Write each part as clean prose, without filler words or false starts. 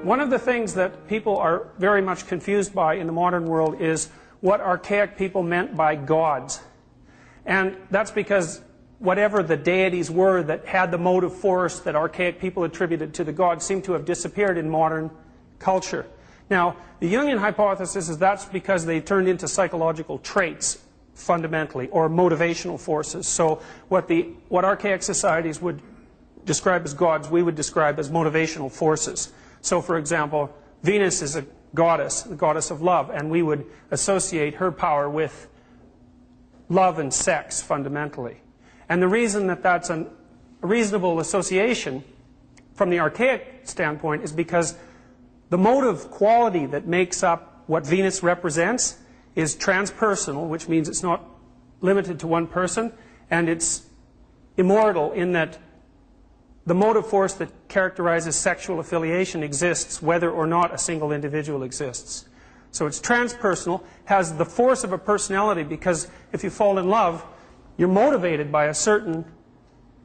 one of the things that people are very much confused by in the modern world is what archaic people meant by gods. And that's because whatever the deities were that had the motive force that archaic people attributed to the gods seem to have disappeared in modern culture. Now, the Jungian hypothesis is that's because they turned into psychological traits, fundamentally, or motivational forces. So what archaic societies would describe as gods, we would describe as motivational forces. So, for example, Venus is a goddess, the goddess of love, and we would associate her power with love and sex, fundamentally. And the reason that that's a reasonable association from the archaic standpoint is because the motive quality that makes up what Venus represents is transpersonal, which means it's not limited to one person, and it's immortal in that the motive force that characterizes sexual affiliation exists whether or not a single individual exists. So it's transpersonal, has the force of a personality, because if you fall in love, you're motivated by a certain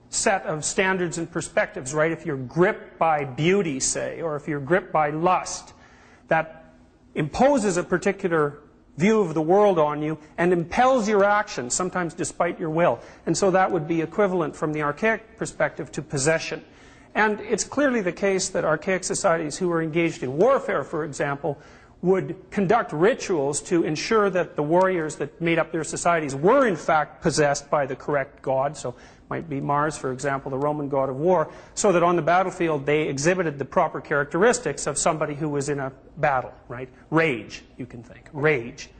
set of standards and perspectives, right? If you're gripped by beauty, say, or if you're gripped by lust, that imposes a particular view of the world on you and impels your actions, sometimes despite your will. And so that would be equivalent from the archaic perspective to possession. And it's clearly the case that archaic societies who were engaged in warfare, for example, would conduct rituals to ensure that the warriors that made up their societies were in fact possessed by the correct god. So it might be Mars, for example, the Roman god of war, so that on the battlefield they exhibited the proper characteristics of somebody who was in a battle, right? Rage, you can think. Rage.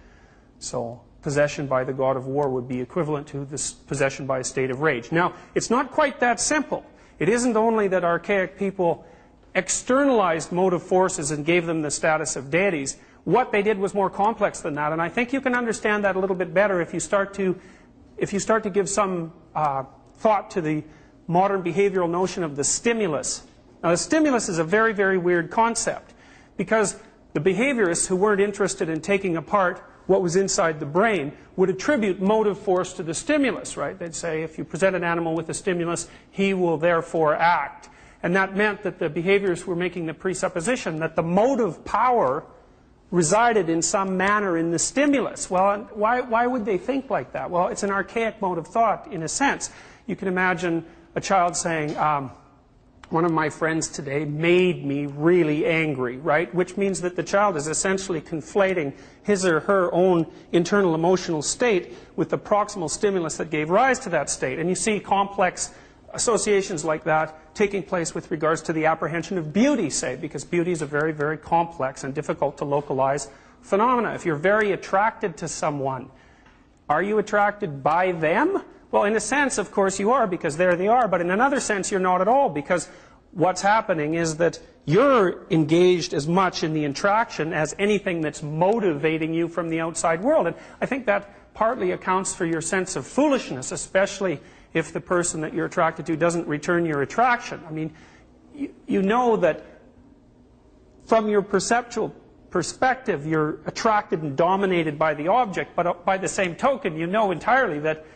So possession by the god of war would be equivalent to this possession by a state of rage. Now, it's not quite that simple. It isn't only that archaic people externalized motive forces and gave them the status of deities. What they did was more complex than that, and I think you can understand that a little bit better if you start to give some thought to the modern behavioral notion of the stimulus. Now, the stimulus is a very, very weird concept, because the behaviorists who weren't interested in taking apart what was inside the brain would attribute motive force to the stimulus, right? They'd say, if you present an animal with a stimulus, he will therefore act. And that meant that the behaviorists were making the presupposition that the motive power resided in some manner in the stimulus. Well, why would they think like that? Well, it's an archaic mode of thought, in a sense. You can imagine a child saying, one of my friends today made me really angry, right? Which means that the child is essentially conflating his or her own internal emotional state with the proximal stimulus that gave rise to that state. And you see complex associations like that taking place with regards to the apprehension of beauty, say, because beauty is a very, very complex and difficult to localize phenomena. If you're very attracted to someone, are you attracted by them? Well, in a sense, of course, you are, because there they are, but in another sense, you're not at all, because what's happening is that you're engaged as much in the attraction as anything that's motivating you from the outside world. And I think that partly accounts for your sense of foolishness, especially if the person that you're attracted to doesn't return your attraction. I mean, you know that from your perceptual perspective, you're attracted and dominated by the object, but by the same token, you know entirely that,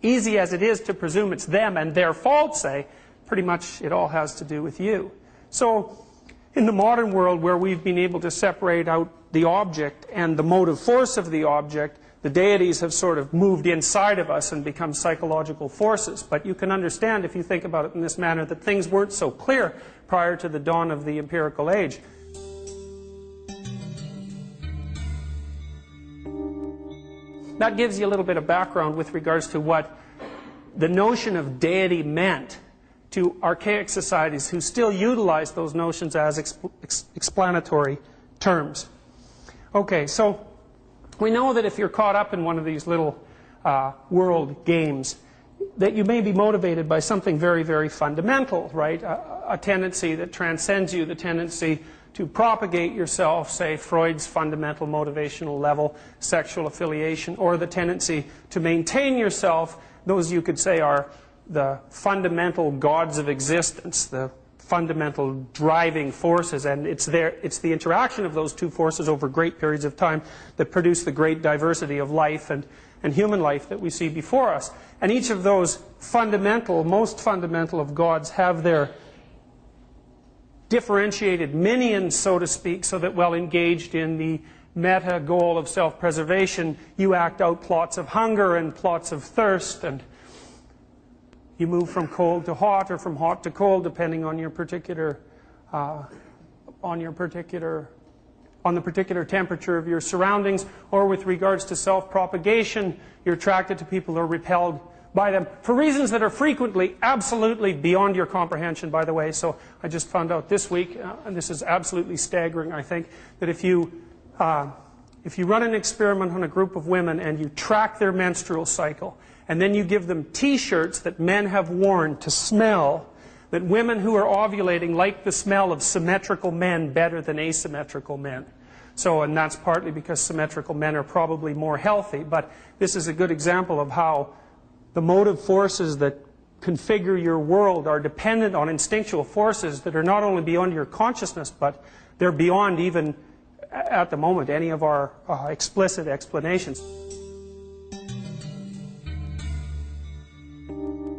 easy as it is to presume it's them and their fault, say, pretty much it all has to do with you. So, in the modern world where we've been able to separate out the object and the motive force of the object, the deities have sort of moved inside of us and become psychological forces. But you can understand, if you think about it in this manner, that things weren't so clear prior to the dawn of the empirical age. That gives you a little bit of background with regards to what the notion of deity meant to archaic societies who still utilize those notions as explanatory terms. Okay, so we know that if you're caught up in one of these little world games, that you may be motivated by something very, very fundamental, right? A tendency that transcends you, the tendency to propagate yourself, say Freud's fundamental motivational level, sexual affiliation, or the tendency to maintain yourself. Those you could say are the fundamental gods of existence, the fundamental driving forces, and it's the interaction of those two forces over great periods of time that produce the great diversity of life and human life that we see before us. And each of those fundamental, most fundamental of gods have their differentiated minions, so to speak, so that while engaged in the meta goal of self-preservation, you act out plots of hunger and plots of thirst, and you move from cold to hot or from hot to cold, depending on your particular, on the particular temperature of your surroundings. Or with regards to self-propagation, you're attracted to people or repelled by them for reasons that are frequently absolutely beyond your comprehension, by the way. So I just found out this week, and this is absolutely staggering, I think, that if you run an experiment on a group of women and you track their menstrual cycle, and then you give them t-shirts that men have worn to smell, that women who are ovulating like the smell of symmetrical men better than asymmetrical men. So, and that's partly because symmetrical men are probably more healthy, but this is a good example of how the motive forces that configure your world are dependent on instinctual forces that are not only beyond your consciousness, but they're beyond even, at the moment, any of our explicit explanations.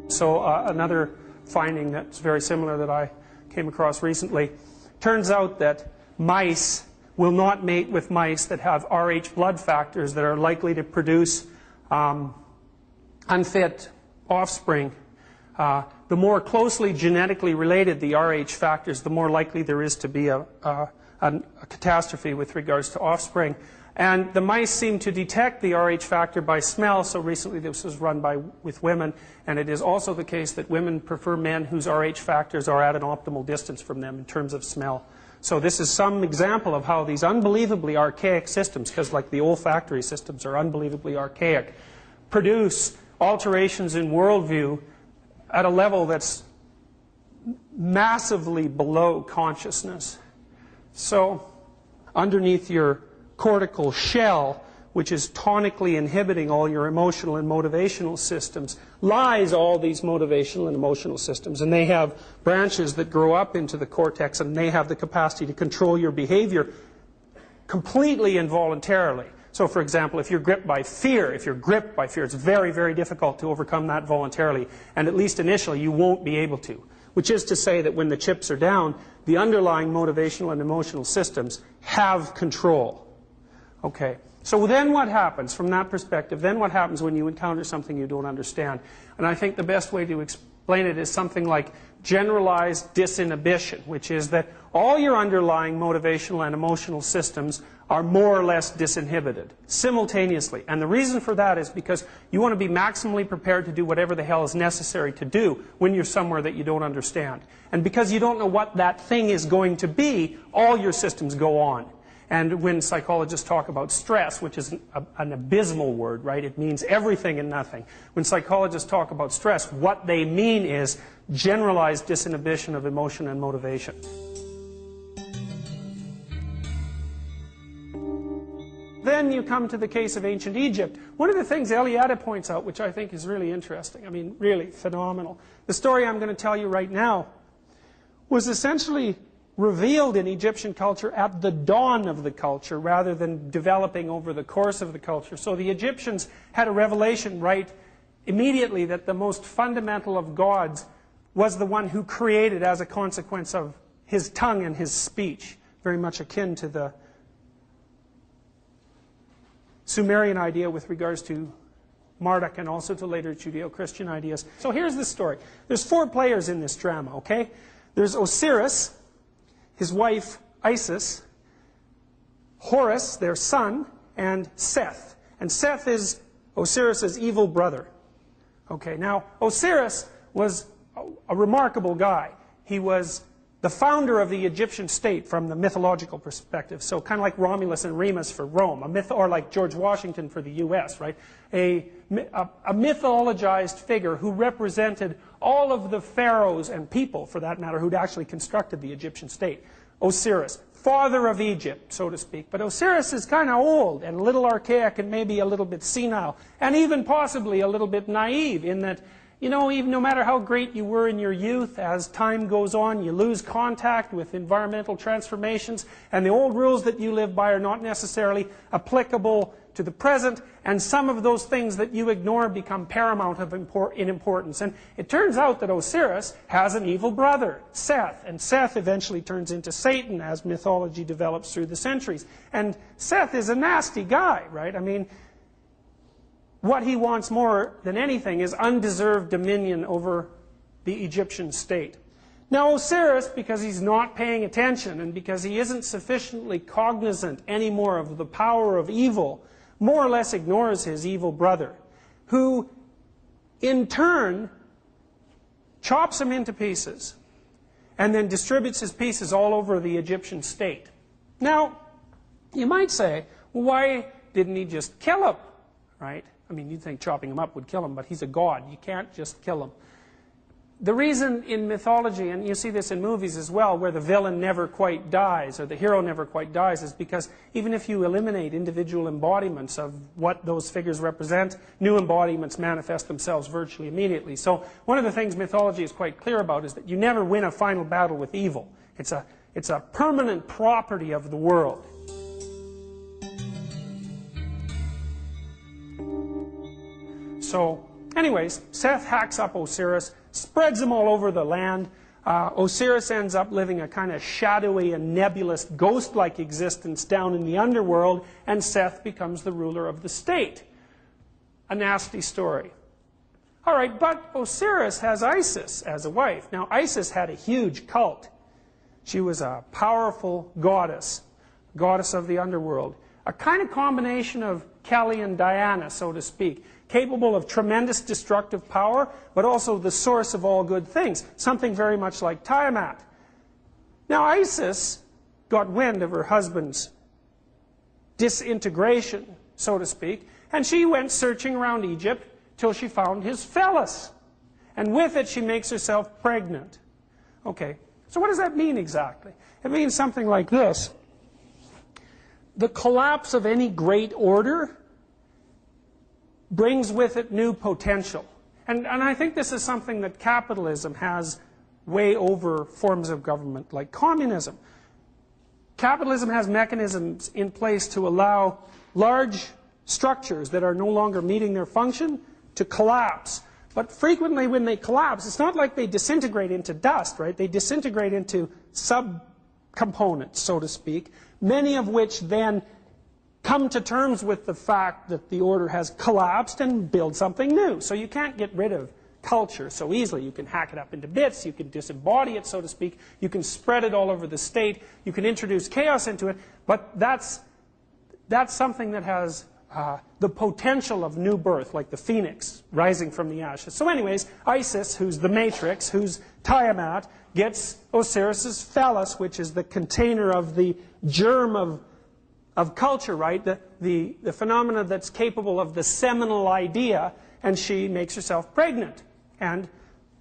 So another finding that's very similar that I came across recently, turns out that mice will not mate with mice that have Rh blood factors that are likely to produce unfit offspring. The more closely genetically related the Rh factors, the more likely there is to be a catastrophe with regards to offspring. And the mice seem to detect the Rh factor by smell, so recently this was run with women, and it is also the case that women prefer men whose Rh factors are at an optimal distance from them in terms of smell. So this is some example of how these unbelievably archaic systems, because like the olfactory systems are unbelievably archaic, produce alterations in worldview at a level that's massively below consciousness. So underneath your cortical shell, which is tonically inhibiting all your emotional and motivational systems, lies all these motivational and emotional systems. And they have branches that grow up into the cortex, and they have the capacity to control your behavior completely involuntarily. So, for example, if you're gripped by fear, it's very, very difficult to overcome that voluntarily. And at least initially, you won't be able to. Which is to say that when the chips are down, the underlying motivational and emotional systems have control. Okay. So then what happens from that perspective? Then what happens when you encounter something you don't understand? And I think the best way to explain it is something like generalized disinhibition, which is that all your underlying motivational and emotional systems are more or less disinhibited simultaneously. And the reason for that is because you want to be maximally prepared to do whatever the hell is necessary to do when you're somewhere that you don't understand. And because you don't know what that thing is going to be, all your systems go on. And when psychologists talk about stress, which is an abysmal word, right? It means everything and nothing. When psychologists talk about stress, what they mean is generalized disinhibition of emotion and motivation. Then you come to the case of ancient Egypt. One of the things Eliade points out, which I think is really interesting, I mean, really phenomenal. The story I'm going to tell you right now was essentially revealed in Egyptian culture at the dawn of the culture rather than developing over the course of the culture. So the Egyptians had a revelation right immediately that the most fundamental of gods was the one who created as a consequence of his tongue and his speech, very much akin to the Sumerian idea with regards to Marduk and also to later Judeo-Christian ideas. So here's the story. There's 4 players in this drama, okay? There's Osiris, his wife Isis, Horus, their son, and Seth. And Seth is Osiris's evil brother. Okay, now Osiris was a remarkable guy. He was the founder of the Egyptian state from the mythological perspective. So kind of like Romulus and Remus for Rome, or like George Washington for the US, right? A mythologized figure who represented all of the pharaohs and people, for that matter, who'd actually constructed the Egyptian state. Osiris, father of Egypt, so to speak. But Osiris is kind of old and a little archaic and maybe a little bit senile, and even possibly a little bit naive in that, you know, even no matter how great you were in your youth, as time goes on, you lose contact with environmental transformations, and the old rules that you live by are not necessarily applicable to the present, and some of those things that you ignore become paramount in importance. And it turns out that Osiris has an evil brother, Seth, and Seth eventually turns into Satan as mythology develops through the centuries. And Seth is a nasty guy, right? I mean, what he wants more than anything is undeserved dominion over the Egyptian state. Now Osiris, because he's not paying attention and because he isn't sufficiently cognizant anymore of the power of evil, more or less ignores his evil brother, who in turn chops him into pieces and then distributes his pieces all over the Egyptian state. Now, you might say, well, why didn't he just kill him, right? I mean, you'd think chopping him up would kill him, but he's a god. You can't just kill him. The reason in mythology, and you see this in movies as well, where the villain never quite dies, or the hero never quite dies, is because even if you eliminate individual embodiments of what those figures represent, new embodiments manifest themselves virtually immediately. So one of the things mythology is quite clear about is that you never win a final battle with evil. It's a permanent property of the world. So, anyways, Seth hacks up Osiris, spreads him all over the land. Osiris ends up living a kind of shadowy and nebulous ghost-like existence down in the underworld, and Seth becomes the ruler of the state. A nasty story. All right, but Osiris has Isis as a wife. Now, Isis had a huge cult. She was a powerful goddess, goddess of the underworld. A kind of combination of Kelly and Diana, so to speak. Capable of tremendous destructive power, but also the source of all good things. Something very much like Tiamat. Now Isis got wind of her husband's disintegration, so to speak, and she went searching around Egypt till she found his phallus. And with it she makes herself pregnant. Okay, so what does that mean exactly? It means something like this. The collapse of any great order brings with it new potential. And I think this is something that capitalism has way over forms of government like communism. Capitalism has mechanisms in place to allow large structures that are no longer meeting their function to collapse. But frequently when they collapse, it's not like they disintegrate into dust, right? They disintegrate into subcomponents, so to speak, many of which then come to terms with the fact that the order has collapsed and build something new. So you can't get rid of culture so easily. You can hack it up into bits, you can disembody it, so to speak, you can spread it all over the state, you can introduce chaos into it, but that's something that has the potential of new birth, like the phoenix rising from the ashes. So anyways, Isis, who's the matrix, who's Tiamat, gets Osiris's phallus, which is the container of the germ of culture, right? The phenomena that's capable of the seminal idea, and she makes herself pregnant. And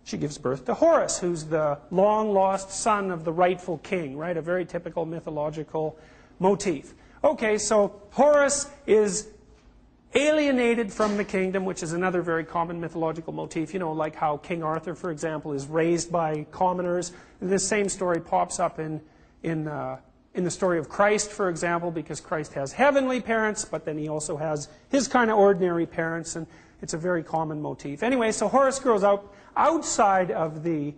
she gives birth to Horus, who's the long-lost son of the rightful king, right? A very typical mythological motif. Okay, so Horus is alienated from the kingdom, which is another very common mythological motif. You know, like how King Arthur, for example, is raised by commoners. This same story pops up in the story of Christ, for example, because Christ has heavenly parents, but then he also has his kind of ordinary parents, and it's a very common motif. Anyway, so Horus grows up outside of the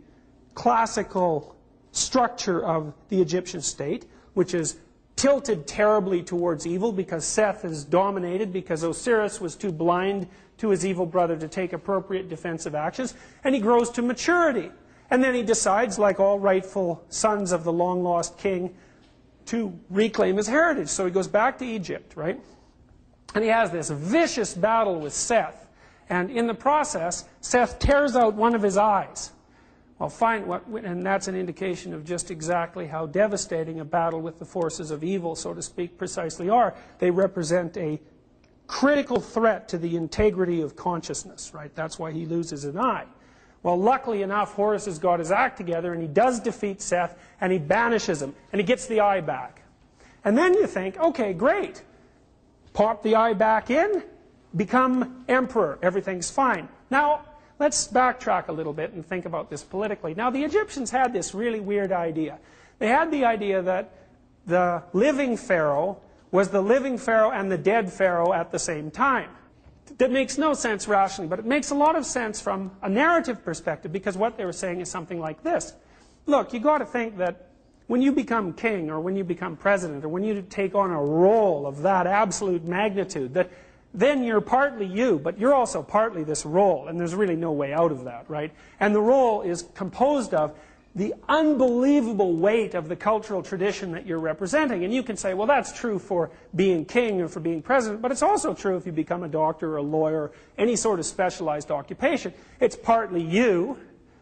classical structure of the Egyptian state, which is tilted terribly towards evil because Seth is dominated, because Osiris was too blind to his evil brother to take appropriate defensive actions, and he grows to maturity. And then he decides, like all rightful sons of the long-lost king, to reclaim his heritage. So he goes back to Egypt, right? And he has this vicious battle with Seth. And in the process, Seth tears out one of his eyes. Well, and that's an indication of just exactly how devastating a battle with the forces of evil, so to speak, precisely are. They represent a critical threat to the integrity of consciousness, right? That's why he loses an eye. Well, luckily enough, Horus has got his act together, and he does defeat Seth, and he banishes him, and he gets the eye back. And then you think, okay, great. Pop the eye back in, become emperor, everything's fine. Now, let's backtrack a little bit and think about this politically. Now, the Egyptians had this really weird idea. They had the idea that the living pharaoh was the living pharaoh and the dead pharaoh at the same time. That makes no sense rationally, but it makes a lot of sense from a narrative perspective, because what they were saying is something like this. Look, you got to think that when you become king, or when you become president, or when you take on a role of that absolute magnitude, that then you're partly you, but you're also partly this role, and there's really no way out of that, right? And the role is composed of the unbelievable weight of the cultural tradition that you're representing. And you can say, well, that's true for being king or for being president, but it's also true if you become a doctor or a lawyer or any sort of specialized occupation. It's partly you,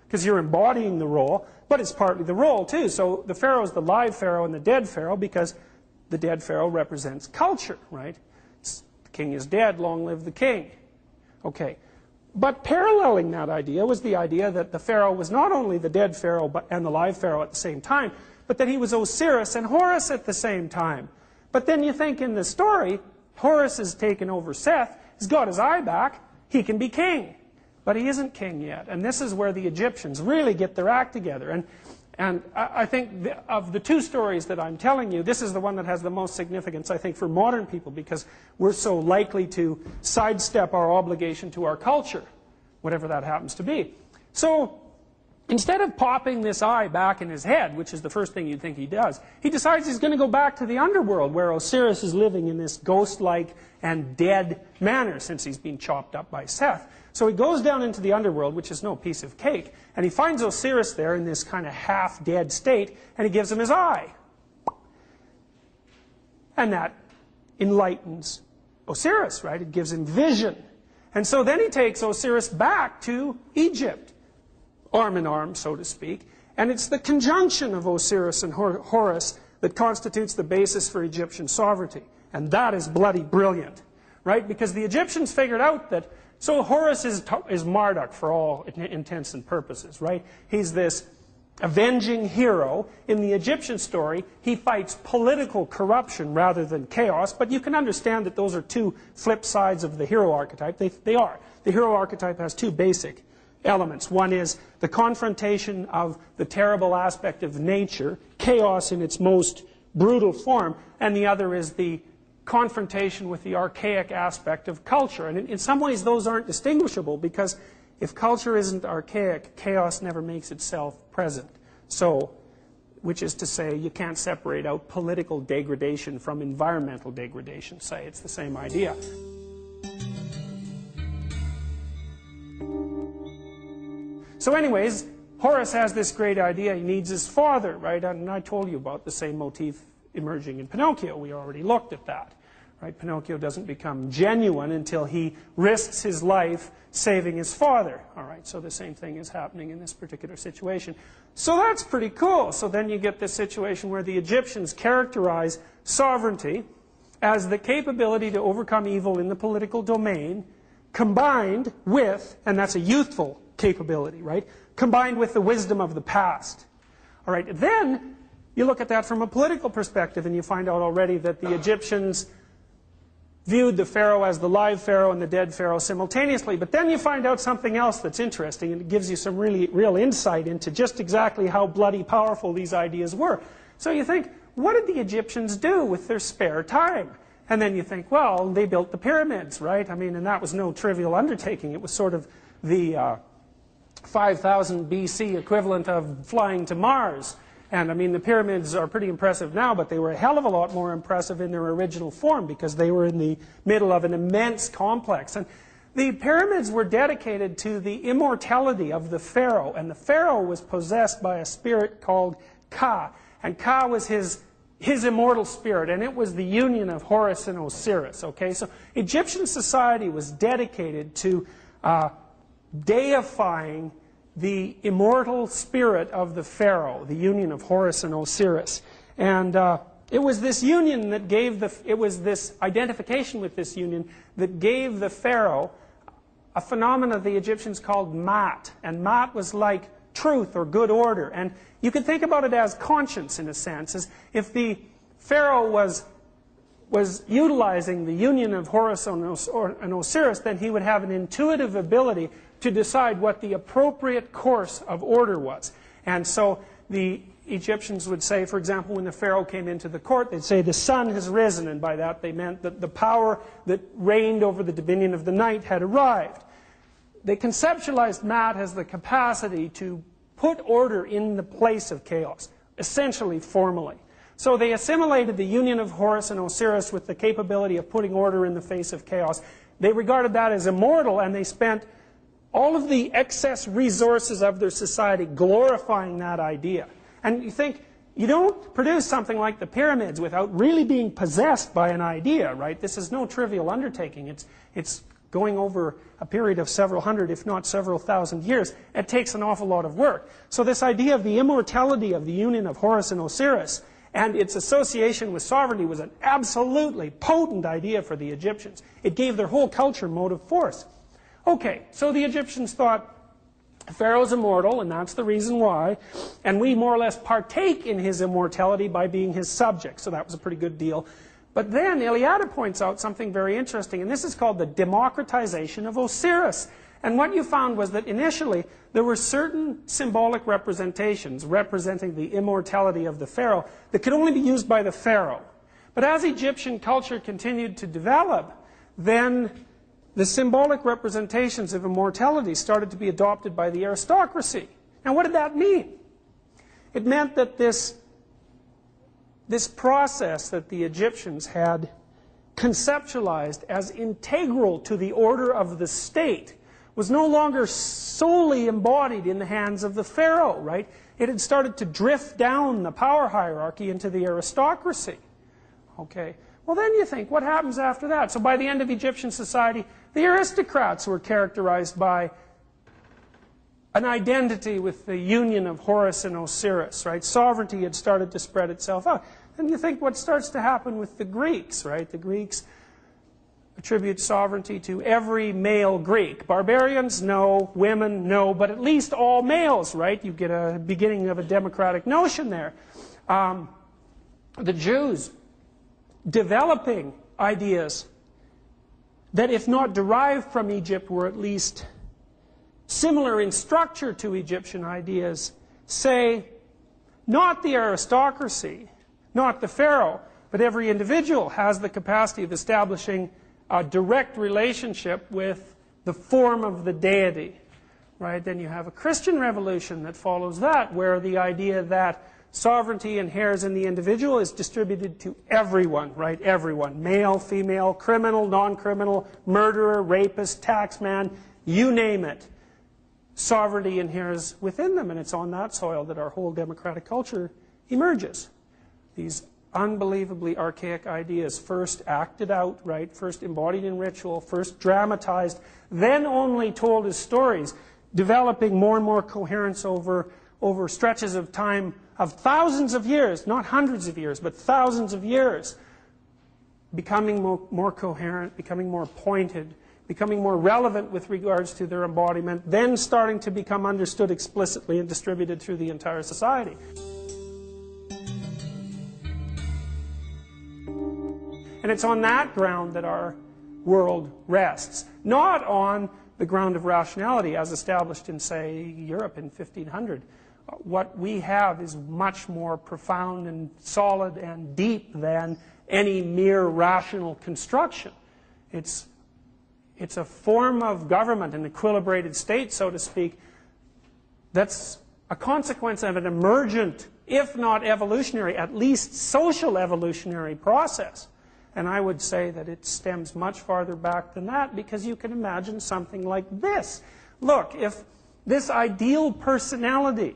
because you're embodying the role, but it's partly the role too. So the pharaoh is the live pharaoh and the dead pharaoh, because the dead pharaoh represents culture, right? The king is dead, long live the king. Okay. But paralleling that idea was the idea that the pharaoh was not only the dead pharaoh and the live pharaoh at the same time, but that he was Osiris and Horus at the same time. But then you think in the story, Horus has taken over Seth, he's got his eye back, he can be king. But he isn't king yet. And this is where the Egyptians really get their act together. And I think of the two stories that I'm telling you, this is the one that has the most significance, I think, for modern people, because we're so likely to sidestep our obligation to our culture, whatever that happens to be. So instead of popping this eye back in his head, which is the first thing you'd think he does, he decides he's going to go back to the underworld, where Osiris is living in this ghost-like and dead manner since he's been chopped up by Seth. So he goes down into the underworld, which is no piece of cake, and he finds Osiris there in this kind of half-dead state, and he gives him his eye. And that enlightens Osiris, right? It gives him vision. And so then he takes Osiris back to Egypt, arm in arm, so to speak, and it's the conjunction of Osiris and Horus that constitutes the basis for Egyptian sovereignty. And that is bloody brilliant, right? Because the Egyptians figured out that, so Horus is Marduk for all intents and purposes, right? He's this avenging hero. In the Egyptian story, he fights political corruption rather than chaos, but you can understand that those are two flip sides of the hero archetype. They are. The hero archetype has two basic elements. One is the confrontation of the terrible aspect of nature, chaos in its most brutal form, and the other is the confrontation with the archaic aspect of culture. And in some ways those aren't distinguishable, because if culture isn't archaic, chaos never makes itself present. So, which is to say, you can't separate out political degradation from environmental degradation, say. It's the same idea. So anyways, Horus has this great idea. He needs his father, right? And I told you about the same motif emerging in Pinocchio. We already looked at that. Right? Pinocchio doesn't become genuine until he risks his life saving his father. All right, so the same thing is happening in this particular situation. So that's pretty cool. So then you get this situation where the Egyptians characterize sovereignty as the capability to overcome evil in the political domain, combined with, and that's a youthful capability, right? Combined with the wisdom of the past. All right, then you look at that from a political perspective, and you find out already that the Egyptians viewed the pharaoh as the live pharaoh and the dead pharaoh simultaneously. But then you find out something else that's interesting, and it gives you some real insight into just exactly how bloody powerful these ideas were. So you think, what did the Egyptians do with their spare time? And then you think, well, they built the pyramids, right? I mean, and that was no trivial undertaking. It was sort of the 5000 BC equivalent of flying to Mars. And I mean, the pyramids are pretty impressive now, but they were a hell of a lot more impressive in their original form, because they were in the middle of an immense complex. And the pyramids were dedicated to the immortality of the pharaoh, and the pharaoh was possessed by a spirit called Ka. And Ka was his immortal spirit, and it was the union of Horus and Osiris. Okay, so Egyptian society was dedicated to deifying the immortal spirit of the pharaoh, the union of Horus and Osiris. And it was this union that gave it was this identification with this union that gave the pharaoh a phenomenon the Egyptians called Mat. And Mat was like truth or good order. And you can think about it as conscience, in a sense. As if the pharaoh was utilizing the union of Horus and Osiris, then he would have an intuitive ability to decide what the appropriate course of order was. And so the Egyptians would say, for example, when the Pharaoh came into the court, they'd say, the sun has risen, and by that they meant that the power that reigned over the dominion of the night had arrived. They conceptualized Maat as the capacity to put order in the place of chaos, essentially formally. So they assimilated the union of Horus and Osiris with the capability of putting order in the face of chaos. They regarded that as immortal, and they spent all of the excess resources of their society glorifying that idea. And you think, you don't produce something like the pyramids without really being possessed by an idea, right? This is no trivial undertaking. It's going over a period of several hundred, if not several thousand years. It takes an awful lot of work. So this idea of the immortality of the union of Horus and Osiris and its association with sovereignty was an absolutely potent idea for the Egyptians. It gave their whole culture motive force. Okay, so the Egyptians thought, Pharaoh's immortal, and that's the reason why, and we more or less partake in his immortality by being his subjects, so that was a pretty good deal. But then Eliade points out something very interesting, and this is called the democratization of Osiris. And what you found was that initially there were certain symbolic representations representing the immortality of the Pharaoh that could only be used by the Pharaoh. But as Egyptian culture continued to develop, then the symbolic representations of immortality started to be adopted by the aristocracy. Now what did that mean? It meant that this process that the Egyptians had conceptualized as integral to the order of the state was no longer solely embodied in the hands of the Pharaoh, right? It had started to drift down the power hierarchy into the aristocracy. Okay. Well, then you think, what happens after that? So by the end of Egyptian society, the aristocrats were characterized by an identity with the union of Horus and Osiris, right? Sovereignty had started to spread itself out. Then you think what starts to happen with the Greeks, right? The Greeks attribute sovereignty to every male Greek. Barbarians, no. Women, no. But at least all males, right? You get a beginning of a democratic notion there. The Jews developing ideas that, if not derived from Egypt, were at least similar in structure to Egyptian ideas, say, not the aristocracy, not the Pharaoh, but every individual has the capacity of establishing a direct relationship with the form of the deity, right? Then you have a Christian revolution that follows that, where the idea that sovereignty inheres in the individual is distributed to everyone, right? Everyone. Male, female, criminal, non-criminal, murderer, rapist, taxman, you name it. Sovereignty inheres within them, and it's on that soil that our whole democratic culture emerges. These unbelievably archaic ideas, first acted out, right? First embodied in ritual, first dramatized, then only told as stories, developing more and more coherence over stretches of time of thousands of years, not hundreds of years, but thousands of years, becoming more coherent, becoming more pointed, becoming more relevant with regards to their embodiment, then starting to become understood explicitly and distributed through the entire society. And it's on that ground that our world rests, not on the ground of rationality as established in, say, Europe in 1500. What we have is much more profound and solid and deep than any mere rational construction. It's a form of government, an equilibrated state, so to speak, that's a consequence of an emergent, if not evolutionary, at least social evolutionary process. And I would say that it stems much farther back than that, because you can imagine something like this. Look, if this ideal personality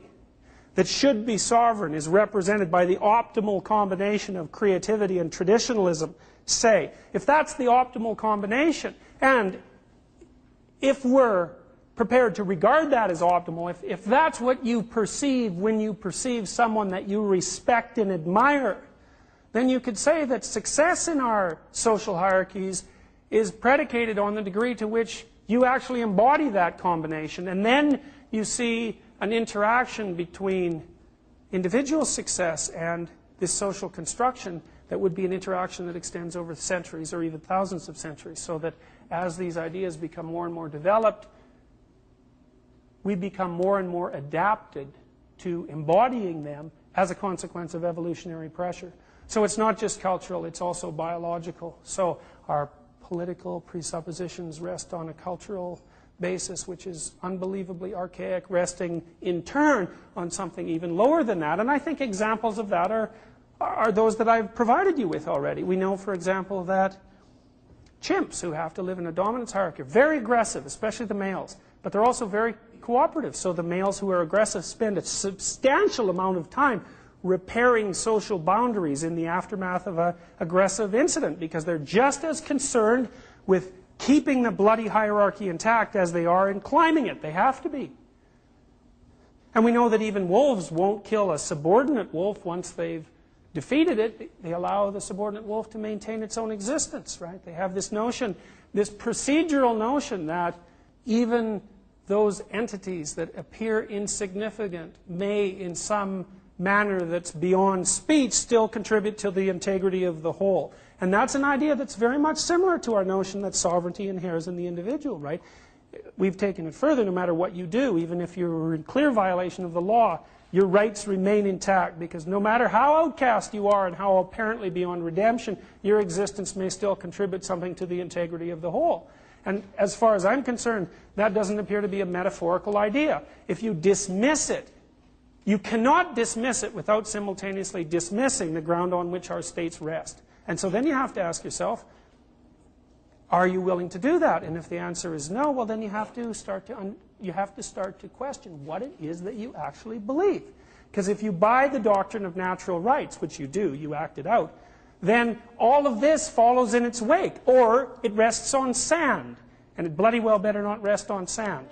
that should be sovereign is represented by the optimal combination of creativity and traditionalism, say, if that's the optimal combination, and if we're prepared to regard that as optimal, if that's what you perceive when you perceive someone that you respect and admire, then you could say that success in our social hierarchies is predicated on the degree to which you actually embody that combination. And then you see an interaction between individual success and this social construction that would be an interaction that extends over centuries or even thousands of centuries, so that as these ideas become more and more developed, we become more and more adapted to embodying them as a consequence of evolutionary pressure. So it's not just cultural, it's also biological. So our political presuppositions rest on a cultural basis, which is unbelievably archaic, resting in turn on something even lower than that. And I think examples of that are those that I've provided you with already. We know, for example, that chimps who have to live in a dominance hierarchy are very aggressive, especially the males, but they're also very cooperative. So the males who are aggressive spend a substantial amount of time repairing social boundaries in the aftermath of an aggressive incident, because they're just as concerned with keeping the bloody hierarchy intact as they are in climbing it. They have to be. And we know that even wolves won't kill a subordinate wolf once they've defeated it. They allow the subordinate wolf to maintain its own existence, right? They have this notion, this procedural notion that even those entities that appear insignificant may, in some manner that's beyond speech, still contribute to the integrity of the whole. And that's an idea that's very much similar to our notion that sovereignty inheres in the individual, right? We've taken it further. No matter what you do, even if you're in clear violation of the law, your rights remain intact, because no matter how outcast you are and how apparently beyond redemption, your existence may still contribute something to the integrity of the whole. And as far as I'm concerned, that doesn't appear to be a metaphorical idea. If you dismiss it, you cannot dismiss it without simultaneously dismissing the ground on which our states rest. And so then you have to ask yourself, are you willing to do that? And if the answer is no, well then you have to start to question what it is that you actually believe. Because if you buy the doctrine of natural rights, which you do, you act it out, then all of this follows in its wake, or it rests on sand. And it bloody well better not rest on sand.